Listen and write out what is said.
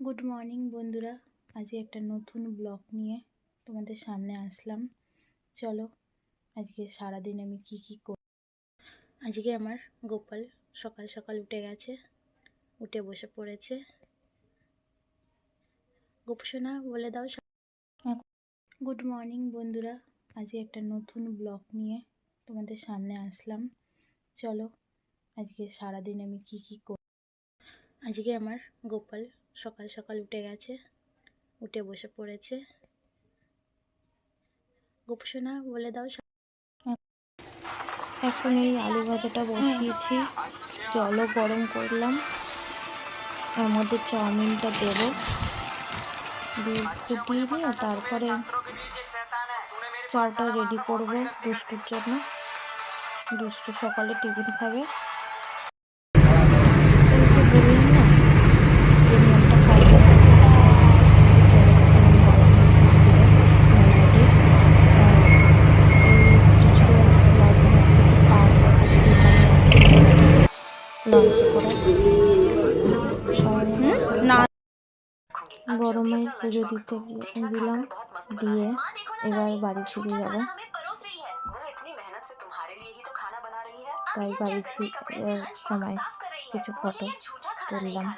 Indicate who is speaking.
Speaker 1: Good morning বন্ধুরা, আজকে একটা নতুন ব্লগ নিয়ে তোমাদের সামনে আসলাম। চলো আজকে সারাদিন আমি কি করি। আজকে আমার গোপাল সকাল সকাল উঠে গেছে, উঠে বসে পড়েছে। গোপসোনা বলে দাও। গুড মর্নিং বন্ধুরা, আজকে একটা নতুন ব্লগ নিয়ে তোমাদের সামনে আসলাম। চলো আজকে সারাদিন আমি কি করি। আজকে আমার গোপাল সকাল সকাল উঠে গেছে, উঠে বসে পড়েছে। গোপসোনা বলে দাও। এখন এই আলু ভাজাটা বসিয়েছি, জলও গরম করলাম, এর মধ্যে চাউমিনটা দেবো, ফুটিয়ে নিয়ে তারপরে চালটা রেডি করব দুষ্টুর জন্য। দুষ্টু সকালে টিফিন খাবে। বললাম না যে নিয়মটা খাইয়ে লঞ্চে করে না বড় মায়ের পুজো দিতে দিলাম, দিয়ে এবার বাড়ি ফিরে যাব। তাই বাড়ি ফিরে সময় কিছু ফটো তুললাম।